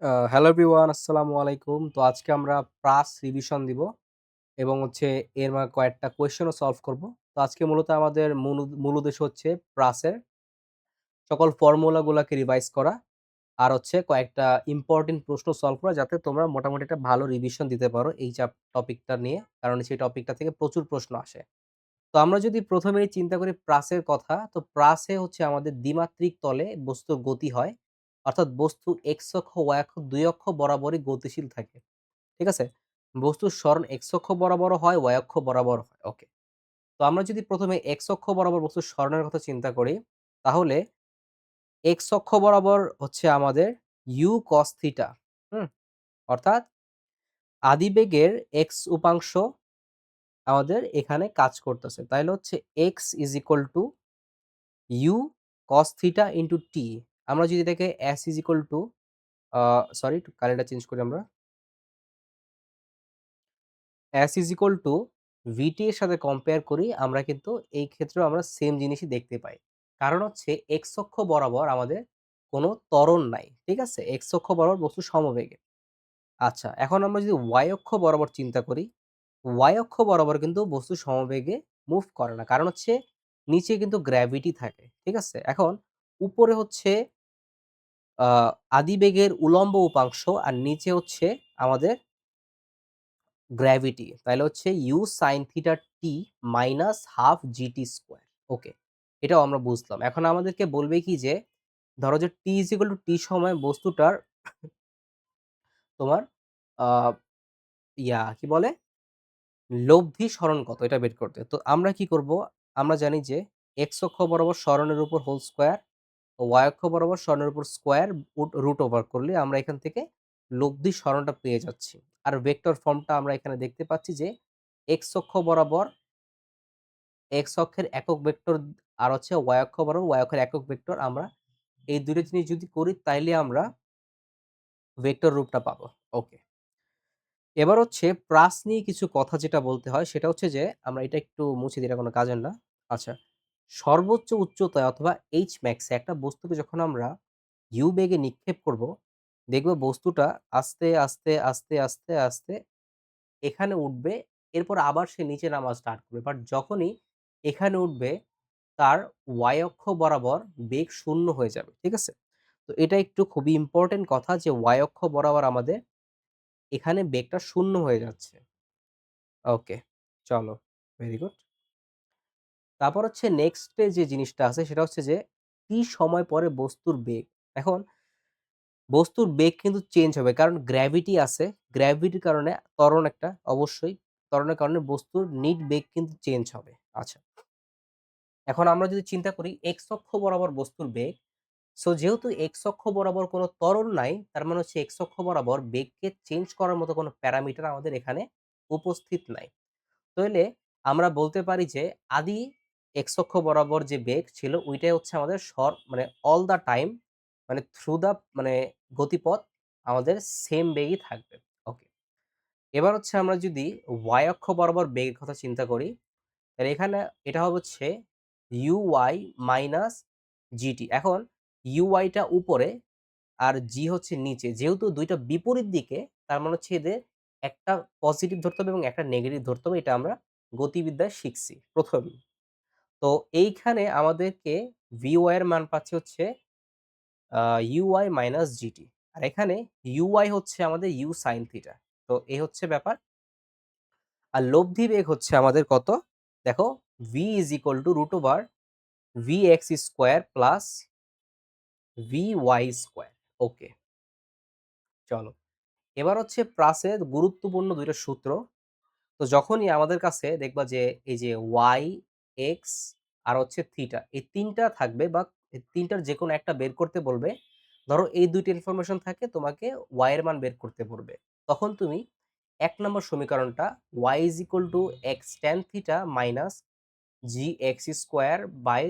Hello everyone, আসসালামু আলাইকুম। তো আজকে আমরা প্রাস রিভিশন দিব এবং এর কয়েকটা কোয়েশ্চেনও সলভ করব। তো আজকে মূলত আমাদের মূল উদ্দেশ্য হচ্ছে প্রাসের সকল ফর্মুলাগুলাকে রিভাইজ করা আর কয়েকটা ইম্পর্টেন্ট প্রশ্ন সলভ করা, যাতে তোমরা মোটামুটি একটা ভালো রিভিশন দিতে পারো এই টপিকটা নিয়ে, কারণ সেই টপিকটা থেকে প্রচুর প্রশ্ন আসে। তো আমরা যদি প্রথমেই চিন্তা করি প্রাসের কথা, তো প্রাসে হচ্ছে আমাদের দ্বিমাত্রিক তলে বস্তুর গতি হয়, অর্থাৎ বস্তু এক্স অক্ষ ওয়াই অক্ষ দুই অক্ষ বরাবরই গতিশীল থাকে। ঠিক আছে? বস্তুর সরণ এক্স অক্ষ বরাবরও হয়, ওয়াই অক্ষ বরাবর হয়। ওকে। তো আমরা যদি প্রথমে এক্স অক্ষ বরাবর বস্তুর সরণের কথা চিন্তা করি, তাহলে এক্স অক্ষ বরাবর হচ্ছে আমাদের ইউ কস থিটা। হুম? অর্থাৎ আদিবেগের এক্স উপাংশ আমাদের এখানে কাজ করতেছে। তাইলে হচ্ছে x is equal to u cos theta into t. আমরা যদি এটাকে s is equal to sorry, একটু কালিটা চেঞ্জ করি আমরা। S is equal to VT এর সাথে কম্পেয়ার করি, আমরা কিন্তু এই ক্ষেত্রেও আমরা সেম জিনিসই দেখতে পাই। কারণ হচ্ছে এক্স অক্ষ বরাবর আমাদের কোনো ত্বরণ নাই। ঠিক আছে? এক্স অক্ষ বরাবর বস্তু সমবেগে। আচ্ছা, এখন আমরা যদি ওয়াই অক্ষ বরাবর চিন্তা করি, ওয়াই অক্ষ বরাবর কিন্তু বস্তু সমবেগে মুভ করে না। কারণ হচ্ছে নিচে কিন্তু গ্র্যাভিটি থাকে। ঠিক আছে? এখন উপরে হচ্ছে আ আদিবেগের উলম্ব উপাংশ আর নিচে হচ্ছে আমাদের গ্র্যাভিটি। তাইলে হচ্ছে u sine theta t minus half GT square. Okay, এটাও আমরা বুঝলাম। এখন আমাদেরকে বলবে কি যে, ধরো যে টি ইজ ইকুয়াল টু টি সময় বস্তুটার তোমার আ কি বলে? লব্ধি সরণ কত, এটা বের করতে। তো আমরা কি করব? আমরা জানি যে এক্স অক্ষ বরাবর সরণের উপর হোল স্কোয়ার, ওয়াই অক্ষ বরাবর সরণের উপর স্কোয়ার রুট ওভার করলে আমরা এখান থেকে লব্ধি সরণটা পেয়ে যাচ্ছি। আর ভেক্টর ফর্মটা আমরা এখানে দেখতে পাচ্ছি যে এক্স অক্ষ বরাবর এক্স অক্ষের একক ভেক্টর আর হচ্ছে ওয়াই অক্ষ বরাবর ওয়াই অক্ষের একক ভেক্টর, আমরা এই দুটো জিনিস যদি করি তাইলে আমরা ভেক্টর রূপটা পাবো। ওকে, এবার হচ্ছে প্রাস নিয়ে কিছু কথা যেটা বলতে হয় সেটা হচ্ছে যে, আমরা এটা একটু মুছে দিই, এটা কোনো কাজের না। আচ্ছা, সর্বোচ্চ উচ্চতায় অথবা এইচ ম্যাক্সে একটা বস্তুকে যখন আমরা ইউ বেগে নিক্ষেপ করব, দেখবে বস্তুটা আস্তে আস্তে আস্তে আস্তে আস্তে এখানে উঠবে, এরপর আবার সে নিচে নামা স্টার্ট করবে। বাট যখনই এখানে উঠবে, তার ওয়াই অক্ষ বরাবর বেগ শূন্য হয়ে যাবে। ঠিক আছে? তো এটা একটু খুবই ইম্পর্টেন্ট কথা যে ওয়াই অক্ষ বরাবর আমাদের এখানে বেগটা শূন্য হয়ে যাচ্ছে। ওকে, চলো, ভেরি গুড। তারপর হচ্ছে নেক্সটে যে জিনিসটা আছে সেটা হচ্ছে যে টি সময় পরে বস্তুর বেগ। এখন বস্তুর বেগ কিন্তু চেঞ্জ হবে, কারণ গ্র্যাভিটি আছে। গ্র্যাভিটির কারণে ত্বরণ একটা অবশ্যই, ত্বরণের কারণে বস্তুর নিট বেগ কিন্তু চেঞ্জ হবে। আচ্ছা, এখন আমরা যদি চিন্তা করি এক্স অক্ষ বরাবর বস্তুর বেগ, সো যেহেতু এক্স অক্ষ বরাবর কোনো ত্বরণ নাই, তার মানে হচ্ছে এক্স অক্ষ বরাবর বেগকে চেঞ্জ করার মতো কোনো প্যারামিটার আমাদের এখানে উপস্থিত নাই। তাইলে আমরা বলতে পারি যে আদি এক্স অক্ষ বরাবর যে বেগ ছিল ওইটাই হচ্ছে আমাদের মানে অল দ্য টাইম, মানে থ্রু দ্য মানে গতিপথ আমাদের সেম বেগই থাকবে। ওকে, এবার হচ্ছে আমরা যদি ওয়াই অক্ষ বরাবর বেগের কথা চিন্তা করি, তাহলে এখানে এটা হবে হচ্ছে ইউওয়াই মাইনাস জিটি। এখন ইউওয়াইটা উপরে আর জি হচ্ছে নিচে, যেহেতু দুইটা বিপরীত দিকে, তার মানে হচ্ছে এদের একটা পজিটিভ ধরতে হবে এবং একটা নেগেটিভ ধরতে হবে। এটা আমরা গতিবিদ্যায় শিখছি প্রথমেই। তো এইখানে আমাদেরকে ভিওয়াই এর মান পাচ্ছি হচ্ছে ইউওয়াই মাইনাস জিটি, আর এখানে ইউওয়াই হচ্ছে আমাদের ইউ সাইন থিটা। তো এই হচ্ছে ব্যাপার। আর লব্ধি বেগ হচ্ছে আমাদের কত? দেখো, v is equal to root over v x square plus v y square. Okay, চলো, এবার হচ্ছে প্রাসের গুরুত্বপূর্ণ দুইটা সূত্র। তো যখনই আমাদের কাছে দেখবা যে এই যে ওয়াই, এক্স আর হচ্ছে থিটা, এই ৩ টা থাকবে বা এই ৩ টার যেকোনো একটা বের করতে বলবে। ধরো এই ২ টা ইনফরমেশন থাকে, তোমাকে ওয়াই এর মান বের করতে বলবে। তখন তুমি ১ নম্বর সমীকরণটা y is equal to x tan theta minus g x square by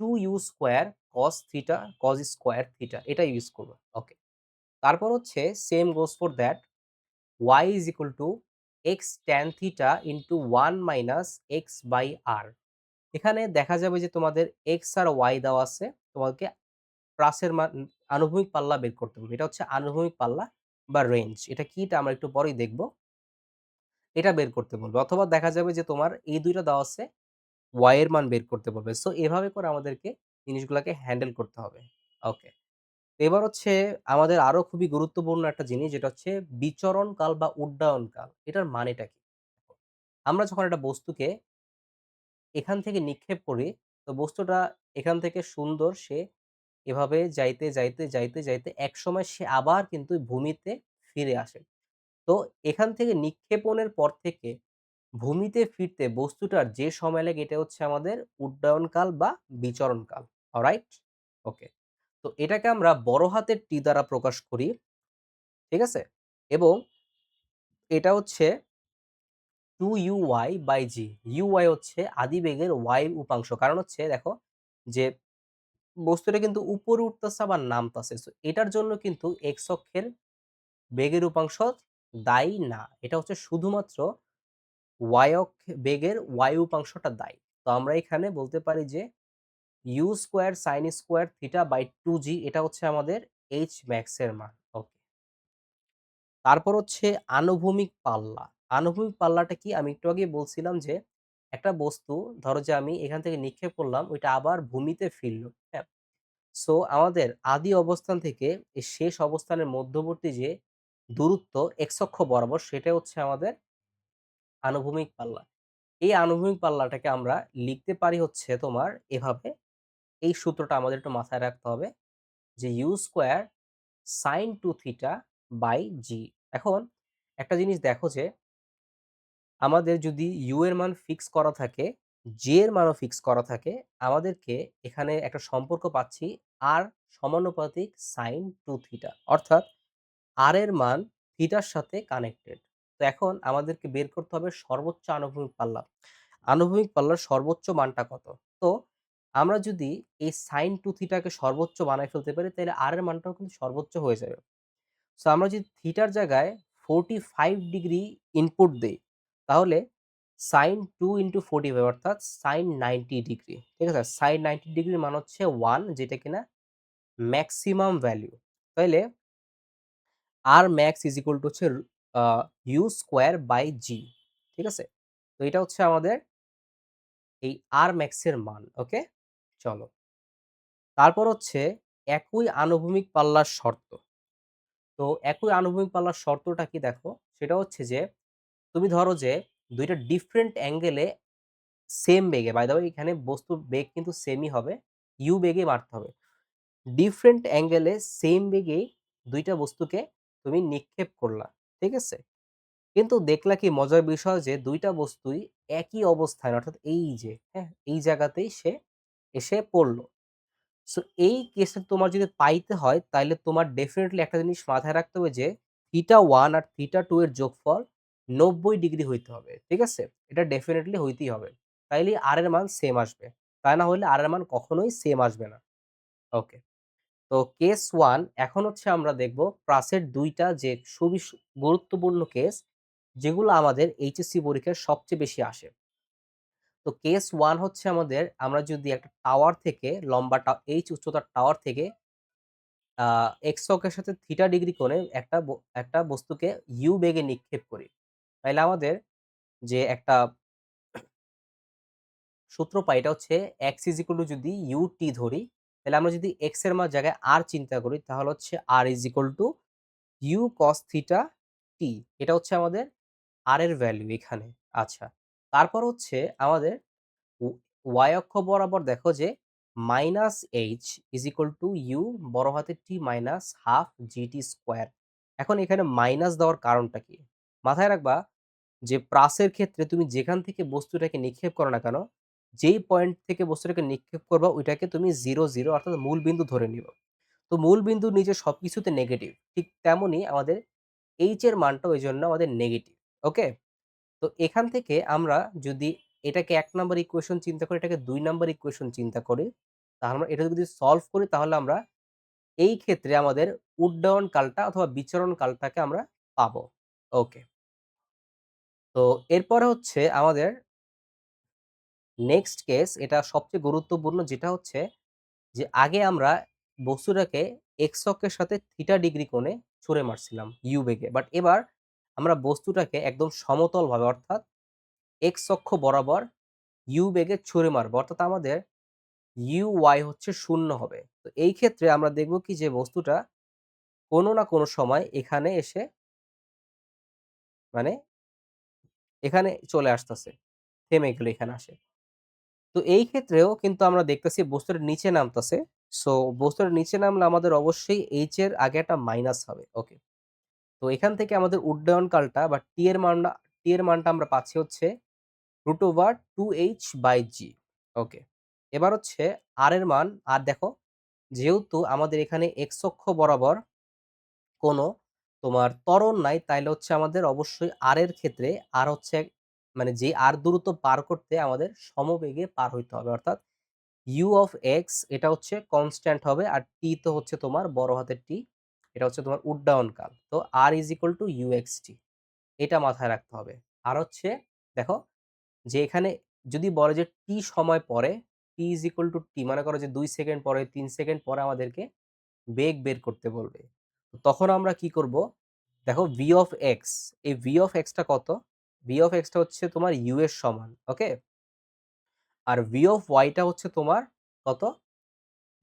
2u square cos theta cos square theta, এটা ইউজ করবে। ওকে, তারপর হচ্ছে same goes for that y is equal to x tan theta into 1 minus x by r। এখানে দেখা যাবে যে তোমাদের x আর y দেওয়া আছে, তোমাকে প্রাসের মান আনুভূমিক পাল্লা বের করতে বলবে। এটা হচ্ছে আনুভূমিক পাল্লা বা রেঞ্জ। এটা কি এটা আমরা একটু পরেই দেখব। এটা বের করতে বলবে। অথবা দেখা যাবে যে তোমার এই ২ টা দেওয়া আছে, y এর মান বের করতে বলবে। সো এভাবে করে আমাদেরকে জিনিসগুলাকে হ্যান্ডেল করতে হবে। ওকে। এবার হচ্ছে আমাদের আরো খুবই গুরুত্বপূর্ণ একটা জিনিস, যেটা হচ্ছে বিচরণকাল বা উড্ডয়নকাল। এটার মানেটা কি? আমরা যখন একটা বস্তুকে এখান থেকে নিক্ষেপ করি, তো বস্তুটা এখান থেকে সুন্দর সে এভাবে যাইতে, যাইতে, যাইতে, যাইতে একসময় সে আবার কিন্তু ভূমিতে ফিরে আসে। তো এখান থেকে নিক্ষেপণের পর থেকে ভূমিতে ফিরতে বস্তুটার যে সময় লাগে এটা হচ্ছে আমাদের উড্ডয়নকাল বা বিচরণকাল। অলরাইট? ওকে। তো এটাকে আমরা বড় হাতের টি দ্বারা প্রকাশ করি। ঠিক আছে? এবং এটা হচ্ছে 2uy/g। uy হচ্ছে আদিবেগের y উপাংশ। কারণ হচ্ছে দেখো যে বস্তুটা কিন্তু উপরে উঠতেছে আবার নামতাছে। সো এটার জন্য কিন্তু x অক্ষের বেগের উপাংশ দায়ী না। এটা হচ্ছে শুধুমাত্র বেগের y উপাংশটা দায়ী। তো আমরা এখানে বলতে পারি যে u square sin square theta by 2g এটা হচ্ছে আমাদের h max এর মান। ওকে। তারপর হচ্ছে আনুভূমিক পাল্লা। আনুভূমিক পাল্লাটা কি? আমি একটু আগেই বলছিলাম যে একটা বস্তু ধরো যে আমি এখান থেকে নিক্ষেপ করলাম, ওইটা আবার ভূমিতে ফিরল। হ্যাঁ? সো আমাদের আদি অবস্থান থেকে এই শেষ অবস্থানের মধ্যবর্তী যে দূরত্ব x অক্ষ বরাবর সেটা হচ্ছে আমাদের আনুভূমিক পাল্লা। এই আনুভূমিক পাল্লাটাকে আমরা লিখতে পারি হচ্ছে তোমার এভাবে। এই সূত্রটা আমাদের একটু মাথায় রাখতে হবে যে u square sin 2 theta by g। এখন একটা জিনিস দেখো যে আমাদের যদি u এর মান ফিক্স করা থাকে, g এর মানও ফিক্স করা থাকে, আমাদেরকে এখানে একটা সম্পর্ক পাচ্ছি r সমানুপাতিক sin 2 থিটা। অর্থাৎ r এর মান থিটার সাথে কানেক্টেড। তো এখন আমাদেরকে বের করতে হবে সর্বোচ্চ আনুভূমিক পাল্লা। আনুভূমিক পাল্লার সর্বোচ্চ মানটা কত? তো আমরা যদি এই sin 2 থিটাকে সর্বোচ্চ বানায় ফেলতে পারি তাহলে r এর মানটাও কিন্তু সর্বোচ্চ হয়ে যাবে। সো আমরা যদি থিটার জায়গায় 45 ডিগ্রি ইনপুট দেই, তাহলে sin 2 ইনটু 45 অর্থাৎ sin 90 ডিগ্রি। ঠিক আছে? sin 90 ডিগ্রির মান হচ্ছে 1, যেটা কিনা ম্যাক্সিমাম ভ্যালু। তাইলে R max is equal to হচ্ছে u স্কয়ার বাই g। ঠিক আছে? তো এটা হচ্ছে আমাদের এই R max এর মান। ওকে? চলো। তারপর হচ্ছে একই আনুভূমিক পাল্লার শর্ত। তো একই আনুভূমিক পাল্লার শর্তটা কি দেখো? সেটা হচ্ছে যে তুমি ধরো যে ২ টা ডিফারেন্ট অ্যাঙ্গেলে সেম বেগে, বাই দ্য ওয়ে এখানে বস্তুর বেগ কিন্তু সেমই হবে। u বেগে মারতে হবে। ডিফারেন্ট অ্যাঙ্গেলে সেম বেগে ২ টা বস্তুকে তুমি নিক্ষেপ করলা। ঠিক আছে? কিন্তু দেখলা কি মজার বিষয় যে ২ টা বস্তুই একই অবস্থানে অর্থাৎ এই যে, হ্যাঁ? এই জায়গাতেই সে এসে পড়ল। সো এই কেসে তোমার যদি পাইতে হয় তাইলে তোমার ডেফিনিটলি একটা জিনিস মাথায় রাখতে হবে যে θ1 আর θ2 এর যোগফল ৯০ ডিগ্রি হইতে হবে। ঠিক আছে? এটা ডেফিনিটলি হইতেই হবে। তাইলেই r এর মান সেম আসবে। তা না হইলে r এর মান কখনোই সেম আসবে না। ওকে। তো কেস 1 এখন হচ্ছে আমরা দেখব প্রাসের ২ টা যে খুবই গুরুত্বপূর্ণ কেস, যেগুলো আমাদের এইচএসসি পরীক্ষায় সবচেয়ে বেশি আসে। তো কেস 1 হচ্ছে আমাদের আমরা যদি একটা টাওয়ার থেকে h উচ্চতার টাওয়ার থেকে আ এক্স অক্ষের সাথে থিটা ডিগ্রি কোণে একটা বস্তুকে u বেগে নিক্ষেপ করি। তাইলে আমাদের যে একটা সূত্র পাই এটা হচ্ছে x is equal to যদি ut ধরি, তাহলে আমরা যদি x এর জায়গায় r চিন্তা করি তাহলে হচ্ছে r is equal to u cos theta t। এটা হচ্ছে আমাদের r এর ভ্যালু এখানে। আচ্ছা। তারপর হচ্ছে আমাদের ও y অক্ষ বরাবর দেখো যে -h is equal to u বড় হাতের T minus half gt square. এখন এখানে মাইনাস দেওয়ার কারণটা কি? মাথায় রাখবা যে প্রাসের ক্ষেত্রে তুমি যেখান থেকে বস্তুটাকে নিক্ষেপ করো না কেন, যেই পয়েন্ট থেকে বস্তুটাকে নিক্ষেপ করবা ওইটাকে তুমি 0, 0 অর্থাৎ মূল বিন্দু ধরে নিবা। তো মূল বিন্দুর নিচে সবকিছুতে নেগেটিভ। ঠিক তেমনই আমাদের h এর মানটাও এজন্য আমাদের নেগেটিভ। ওকে? তো এখান থেকে আমরা যদি এটাকে ১ নাম্বার ইকুয়েশন চিন্তা করি, এটাকে ২ নাম্বার ইকুয়েশন চিন্তা করি, তাহলে আমরা এটা যদি সলভ করি তাহলে আমরা এই ক্ষেত্রে আমাদের উড্ডয়ন কালটা অথবা বিচরণ কালটাকে আমরা পাবো। ওকে। তো এরপরে হচ্ছে আমাদের নেক্সট কেস, এটা সবচেয়ে গুরুত্বপূর্ণ, যেটা হচ্ছে যে আগে আমরা বস্তুটাকে এক্স অক্ষের সাথে থিটা ডিগ্রি কোণে ছুঁড়ে মারছিলাম ইউ বেগে। বাট এবার আমরা বস্তুটাকে একদম সমতলভাবে অর্থাৎ এক্স অক্ষ বরাবর ইউ বেগে ছুঁড়ে মারবো। অর্থাৎ আমাদের ইউ ওয়াই হচ্ছে 0 হবে। তো এই ক্ষেত্রে আমরা দেখব কি যে বস্তুটা কোনো না কোনো সময় এখানে এসে মানে এখানে চলে আসতেছে। থেমে গেল এখানে আসে। তো এই ক্ষেত্রেও কিন্তু আমরা দেখতেছি বস্তুটা নিচে নামতেছে। সো বস্তুটা নিচে নামলে আমাদের অবশ্যই এইচ এর আগে একটা মাইনাস হবে। ওকে। তো এখান থেকে আমাদের উড্ডয়নকালটা বা টি এর মানটা আমরা পাচ্ছি হচ্ছে √2h/g। ওকে। এবার হচ্ছে আর এর মান, আর দেখো যেহেতু আমাদের এখানে এক্স অক্ষ বরাবর কোনো তোমার ত্বরণ নাই, তাইলে হচ্ছে আমাদের অবশ্যই আর এর ক্ষেত্রে আর হচ্ছে মানে যে আর দূরত্ব পার করতে আমাদের সমবেগে পার হইতে হবে। অর্থাৎ ইউ অফ এক্স এটা হচ্ছে কনস্ট্যান্ট হবে আর টি তো হচ্ছে তোমার বড় হাতের টি, এটা হচ্ছে তোমার উড্ডয়নকাল। তো R is equal to u x t, এটা মাথায় রাখতে হবে। আর হচ্ছে দেখো যে এখানে যদি বলে যে টি সময় পরে টি ইজ ইকুয়াল টু টি, মনে করো যে 2 সেকেন্ড পরে 3 সেকেন্ড পরে আমাদেরকে বেগ বের করতে বলবে। তো তখন আমরা কি করব, দেখো ভি অফ এক্স, এই ভি অফ এক্সটা কত, ভি অফ এক্সটা হচ্ছে তোমার ইউ এর সমান। ওকে। আর ভি অফ ওয়াইটা হচ্ছে তোমার কত,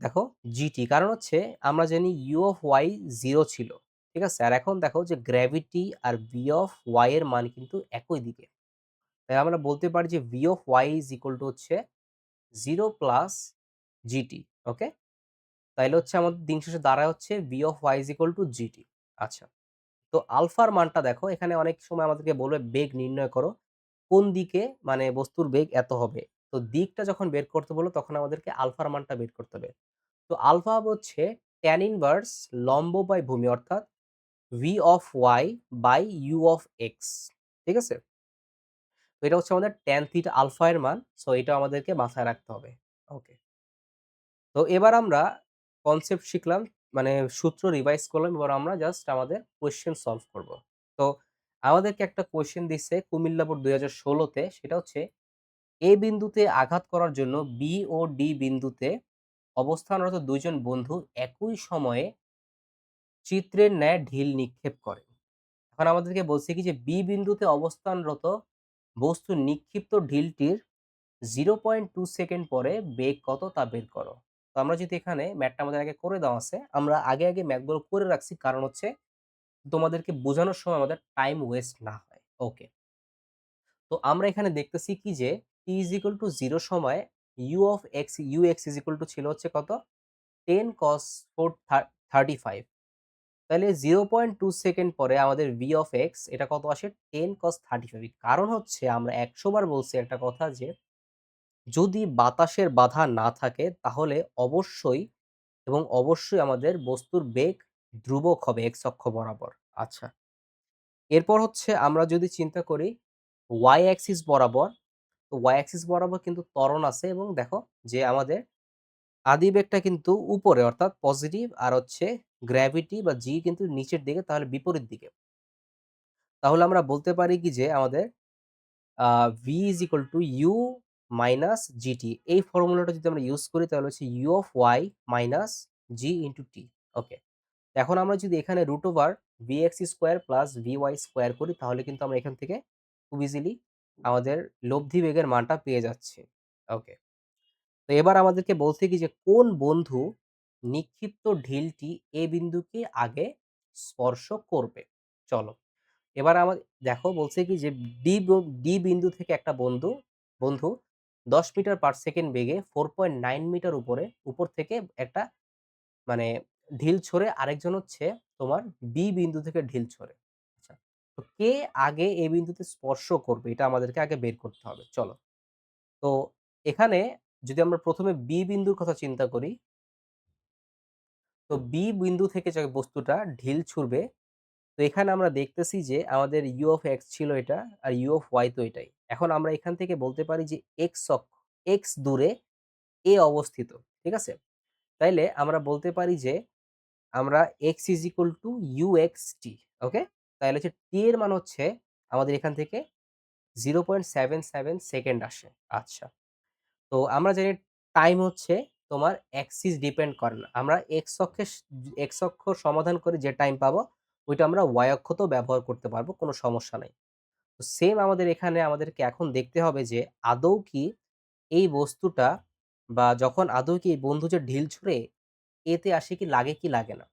দেখো জিটি। কারণ হচ্ছে আমরা জানি ইউ অফ ওয়াই 0 ছিল, ঠিক আছে। আর এখন দেখো যে গ্র্যাভিটি আর ভি অফ ওয়াই এর মান কিন্তু একই দিকে, তাই আমরা বলতে পারি যে v of y is equal to হচ্ছে 0 প্লাস জিটি। ওকে। তাইলে হচ্ছে আমাদের দিন শেষে দাঁড়ায় হচ্ছে v of y is equal to gt. আচ্ছা, তো আলফার মানটা দেখো, এখানে অনেক সময় আমাদেরকে বলবে বেগ নির্ণয় করো কোন দিকে, মানে বস্তুর বেগ এত হবে। তো দিকটা যখন বের করতে বলো তখন আমাদেরকে আলফার মানটা বের করতে হবে। তো আলফা হচ্ছে ট্যান ইনভার্স লম্ব বাই ভূমি, অর্থাৎ v of y by u of x, ঠিক আছে। তো এটা হচ্ছে আমাদের ট্যান থিটা আলফা এর মান। সো এটা আমাদেরকে মাথায় রাখতে হবে। ওকে। তো এবার আমরা কনসেপ্ট শিখলাম, মানে সূত্র রিভাইজ করলাম। এবার আমরা জাস্ট আমাদের কোয়েশ্চেন সলভ করব। তো আমাদেরকে একটা কোয়েশ্চেন দিচ্ছে কুমিল্লা বোর্ড 2016-তে, সেটা হচ্ছে এ বিন্দুতে আঘাত করার জন্য বি ও ডি বিন্দুতে অবস্থানরত দুইজন বন্ধু একই সময়ে চিত্রের ন্যায় ঢিল নিক্ষেপ করে। এখন আমাদেরকে বলছে কি যে বি বিন্দুতে অবস্থানরত বস্তু নিক্ষিপ্ত ঢিলটির 0.2 সেকেন্ড পরে বেগ কত তা বের করো। তো আমরা যদি এখানে ম্যাথটা আমাদের আগে করে দেওয়া আছে, আমরা আগে ম্যাথগুলো করে রাখছি, কারণ হচ্ছে তোমাদেরকে বোঝানোর সময় আমাদের টাইম ওয়েস্ট না হয়। ওকে। তো আমরা এখানে দেখতেছি কি যে টি ইজ ইকুয়াল টু 0 সময় u x is equal to ছিল হচ্ছে কত, 10 cos 35। তাহলে 0.2 সেকেন্ড পরে আমাদের ভি অফ এক্স এটা কত আসে, 10 cos 35। কারণ হচ্ছে আমরা 100 বার বলছি একটা কথা যে যদি বাতাসের বাধা না থাকে তাহলে অবশ্যই এবং অবশ্যই আমাদের বস্তুর বেগ ধ্রুবক হবে এক্স অক্ষ বরাবর। আচ্ছা, এরপর হচ্ছে আমরা যদি চিন্তা করি ওয়াই অ্যাক্সিস বরাবর, তো ওয়াই অ্যাক্সিস বরাবর কিন্তু ত্বরণ আছে এবং দেখো যে আমাদের আদিবেগটা কিন্তু উপরে অর্থাৎ পজিটিভ, আর হচ্ছে গ্র্যাভিটি বা জি কিন্তু নিচের দিকে, তাহলে বিপরীত দিকে। তাহলে আমরা বলতে পারি কি যে আমাদের v is equal to u minus g t, এই ফর্মুলাটা যদি আমরা ইউজ করি তাহলে হচ্ছে u of y minus g into t. Okay. এখন আমরা যদি এখানে root over v x square plus v y square করি তাহলে কিন্তু আমরা এখান থেকে খুব ইজিলি আমাদের লব্ধি বেগের মানটা পেয়ে যাচ্ছি। ওকে। তো এবার আমাদেরকে বলছে কি যে কোন বন্ধু নিক্ষিপ্ত ঢিলটি এ বিন্দুকে আগে স্পর্শ করবে। চলো এবার আমার দেখো বলছে কি যে ডি বিন্দু থেকে একটা বন্ধু বন্ধু 10 মিটার পার সেকেন্ড বেগে 4.9 মিটার উপর থেকে একটা মানে ঢিল ছড়ে, আরেকজন হচ্ছে তোমার বি বিন্দু থেকে ঢিল ছড়ে। আচ্ছা, তো কে আগে এ বিন্দুতে স্পর্শ করবে এটা আমাদেরকে আগে বের করতে হবে। চলো, তো এখানে যদি আমরা প্রথমে বি বিন্দুর কথা চিন্তা করি, তো বি বিন্দু থেকে যে বস্তুটা ঢিল ছুড়বে, তো এখানে আমরা দেখতেছি যে আমাদের ইউ অফ এক্স ছিল এটা, আর ইউ অফ ওয়াই তো এটাই। এখন আমরা এখান থেকে বলতে পারি যে এক্স দূরে এ অবস্থিত, ঠিক আছে। তাইলে আমরা বলতে পারি যে আমরা x is equal to u x t. Okay. তাহলে হচ্ছে টি এর মান হচ্ছে আমাদের এখান থেকে 0.77 সেকেন্ড আসে। আচ্ছা, তো আমরা জানি টাইম হচ্ছে তোমার অ্যাক্সিস ডিপেন্ড করে না। আমরা এক্স অক্ষ সমাধান করে যে টাইম পাবো ওইটা আমরা ওয়াই অক্ষতেও ব্যবহার করতে পারবো, কোনো সমস্যা নাই। তো সেম আমাদের এখানে আমাদেরকে এখন দেখতে হবে যে আদৌ কি এই বস্তুটা বা যখন আদৌ কি এই বন্ধু যে ঢিল ছুঁড়ে এতে আসে কি লাগে কি লাগে না,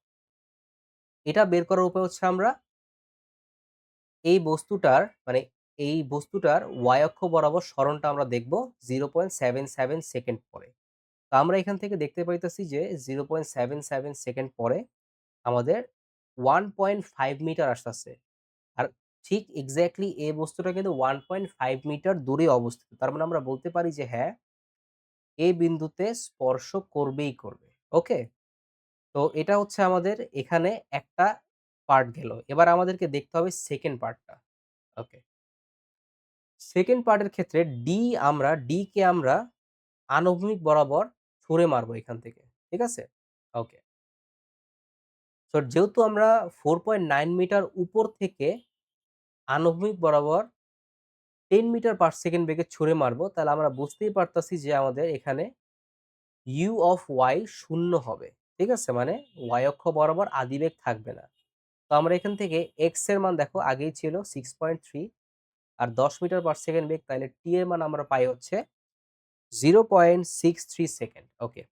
এটা বের করার উপায় হচ্ছে আমরা এই বস্তুটার মানে এই বস্তুটার ওয়াই অক্ষ বরাবর সরণটা আমরা দেখব 0.77 সেকেন্ড পরে। তো আমরা এখান থেকে দেখতে পাইতেছি যে 0.77 সেকেন্ড পরে আমাদের 1.5 মিটার আসতেছে। আর ঠিক এক্স্যাক্টলি এই বস্তুটা কিন্তু 1.5 মিটার দূরে অবস্থিত। তার মানে আমরা বলতে পারি যে হ্যাঁ, এই বিন্দুতে স্পর্শ করবেই করবে। ওকে? তো এটা হচ্ছে আমাদের এখানে একটা পার্ট গেল। এবার আমাদেরকে দেখতে হবে সেকেন্ড পার্টটা। ওকে। সেকেন্ড পার্টের ক্ষেত্রে ডি কে আমরা আনুভূমিক বরাবর ছুঁড়ে মারবো এখান থেকে। ঠিক আছে? ওকে। সো যেহেতু আমরা 4.9 মিটার উপর থেকে আনুভূমিক বরাবর 10 মিটার পার সেকেন্ড বেগে ছুঁড়ে মারবো, তাহলে আমরা বুঝতেই পারতাছি যে আমাদের এখানে ইউ অফ ওয়াই শূন্য হবে। ঠিক আছে? মানে ওয়াই অক্ষ বরাবর আদিবেগ থাকবে না। তো আমরা এখান থেকে এক্স এর মান দেখো আগেই ছিল 6.3 আর 10 মিটার পার সেকেন্ড বেগ, তাহলে টি এর মান আমরা পাই হচ্ছে 0.63 সেকেন্ড। ওকে।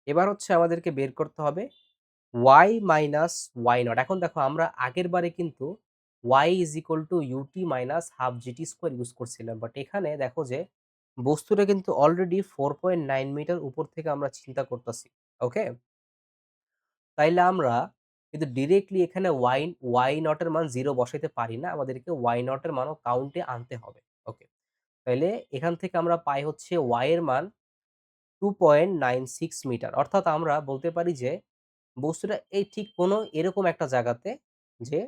এবার হচ্ছে আমাদেরকে বের করতে হবে y মাইনাস ওয়াই নট। এখন দেখো আমরা আগের বারে কিন্তু y is equal to ut minus half GT square use করছিলাম, বাট এখানে দেখো যে বস্তুটা কিন্তু অলরেডি 4.9 মিটার উপর থেকে আমরা চিন্তা করতেছি। ওকে, তাইলে আমরা কিন্তু ডিরেক্টলি এখানে ওয়াই নট এর মান 0 বসাইতে পারি না, আমাদেরকে ওয়াই নট এর মানও কাউন্টে আনতে হবে। ওকে, তাইলে এখান থেকে আমরা পাই হচ্ছে y এর মান 2.96 মিটার। অর্থাৎ আমরা বলতে পারি যে বস্তুটা এই ঠিক কোনো এরকম একটা জায়গাতে যে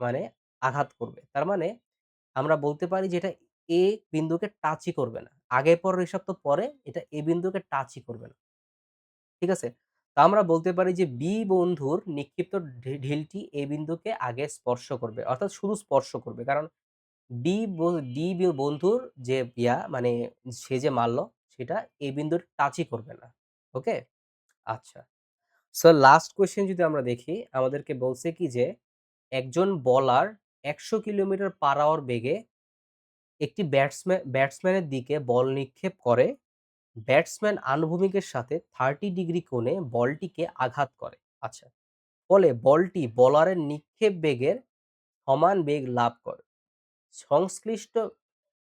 মানে আঘাত করবে। তার মানে আমরা বলতে পারি যে এটা এ বিন্দুকে টাচই করবে না। আগে পরের হিসাব তো পরে, এটা এ বিন্দুকে টাচই করবে না। ঠিক আছে? তা আমরা বলতে পারি যে বি বন্ধুর নিক্ষিপ্ত ঢিলটি এ বিন্দুকে আগে স্পর্শ করবে। অর্থাৎ শুধু স্পর্শ করবে। কারণ ডি বন্ধুর যে মানে সে যে মারল সেটা এ বিন্দুর টাচই করবে না। ওকে? আচ্ছা। সো লাস্ট কোয়েশ্চেন যদি আমরা দেখি, আমাদেরকে বলছে কি যে একজন বলার 100 কিলোমিটার পার আওয়ার বেগে একটি ব্যাটসম্যানের দিকে বল নিক্ষেপ করে। ব্যাটসম্যান আনুভূমিকের সাথে 30 ডিগ্রি কোণে বলটিকে আঘাত করে। আচ্ছা, ফলে বলটি বলারের নিক্ষেপ বেগের সমান বেগ লাভ করে। সংশ্লিষ্ট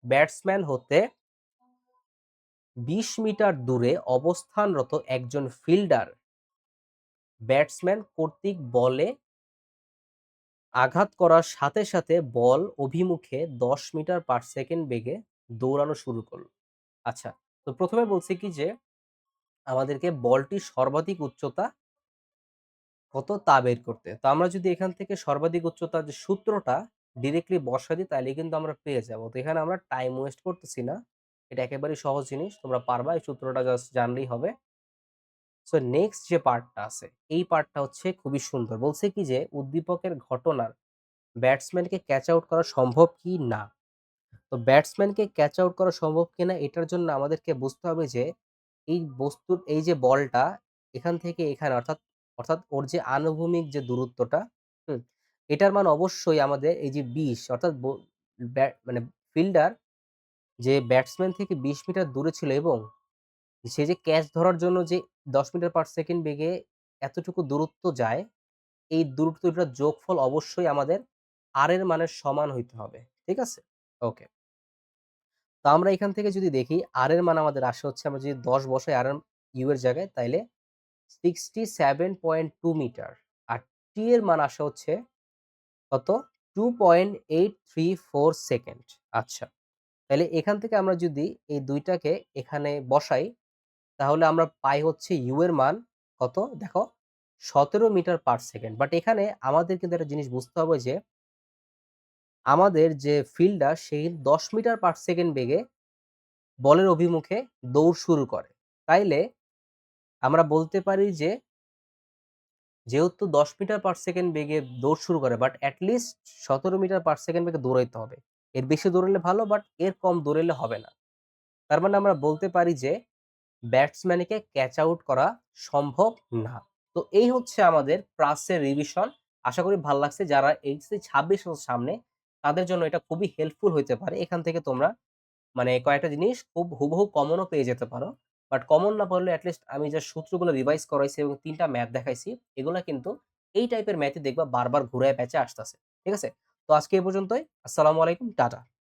ব্যাটসম্যান হতে 20 মিটার দূরে অবস্থানরত একজন ফিল্ডার ব্যাটসম্যান কর্তৃক বলে আঘাত করার সাথে সাথে বল অভিমুখে 10 মিটার পার সেকেন্ড বেগে দৌড়ানো শুরু করলো। আচ্ছা, তো প্রথমে বলছি কি যে আমাদেরকে বলটির সর্বাধিক উচ্চতা কত তা বের করতে। তো আমরা যদি এখান থেকে সর্বাধিক উচ্চতার যে সূত্রটা ডিরেক্টলি বসাই দিই তাহলে কিন্তু আমরা পেয়ে যাব। তো এখানে আমরা টাইম ওয়েস্ট করতেছি না, এটা একেবারেই সহজ জিনিস, তোমরা পারবা, এই সূত্রটা জাস্ট জানলেই হবে। সো নেক্সট যে পার্টটা আছে এই পার্টটা হচ্ছে খুবই সুন্দর। বলছে কি যে উদ্দীপকের ঘটনার ব্যাটসম্যানকে ক্যাচ আউট করা সম্ভব কি না। তো ব্যাটসম্যানকে ক্যাচ আউট করা সম্ভব কিনা এটার জন্য আমাদেরকে বুঝতে হবে যে এই বস্তুর এই যে বলটা এখান থেকে এখানে অর্থাৎ অর্থাৎ ওর যে আনুভূমিক যে দূরত্বটা, হুম, এটার মান অবশ্যই আমাদের এই যে 20 অর্থাৎ মানে ফিল্ডার যে ব্যাটসম্যান থেকে 20 মিটার দূরে ছিল এবং সে যে ক্যাচ ধরার জন্য যে 10 মিটার পার সেকেন্ড বেগে এতটুকু দূরত্ব যায়, এই দূরত্বটার যোগফল অবশ্যই আমাদের আর এর মানের সমান হইতে হবে। ঠিক আছে? ওকে। তো আমরা এখান থেকে যদি দেখি আর এর মান আমাদের আসে হচ্ছে, আমরা যদি 10 বসাই আর ইউ এর জায়গায় তাইলে 67.2 মিটার। আর টি এর মান আসা হচ্ছে কত? 2.834 সেকেন্ড। আচ্ছা, তাহলে এখান থেকে আমরা যদি এই দুইটাকে এখানে বসাই তাহলে আমরা পাই হচ্ছে ইউ এর মান কত দেখো 17 মিটার পার সেকেন্ড। বাট এখানে আমাদের কিন্তু একটা জিনিস বুঝতে হবে যে আমাদের যে ফিল্ডার সে 10 মিটার পার সেকেন্ড বেগে বলের অভিমুখে দৌড় শুরু করে। তাইলে আমরা বলতে পারি যে যেহেতু 10 মিটার পার সেকেন্ড বেগে দৌড় শুরু করে but least 17 meter per second বেগে দৌড়াইতে হবে। এর বেশি দৌড়ালে ভালো বাট এর কম দৌড়ালে হবে না। তার মানে আমরা বলতে পারি যে ব্যাটসম্যানকে ক্যাচ আউট করা সম্ভব না। তো এই হচ্ছে আমাদের প্রাসের রিভিশন। আশা করি ভাল লাগছে। যারা এইচএসসি ২৬ সামনে তাদের জন্য এটা খুবই হেল্পফুল হইতে পারে। এখান থেকে তোমরা মানে কয়েকটা জিনিস খুব হুবহু কমনও পেয়ে যেতে পারো। বাট কমন না পারলে এট লিস্ট আমি যে সূত্রগুলো রিভাইজ করাইছি এবং ৩ টা ম্যাথ দেখাইছি, এগুলা কিন্তু এই টাইপের ম্যাথই দেখবা বারবার ঘুরায় পেঁচে আসতেছে। ঠিক আছে? তো আজকে এই পর্যন্তই। আসসালামু আলাইকুম। টাটা।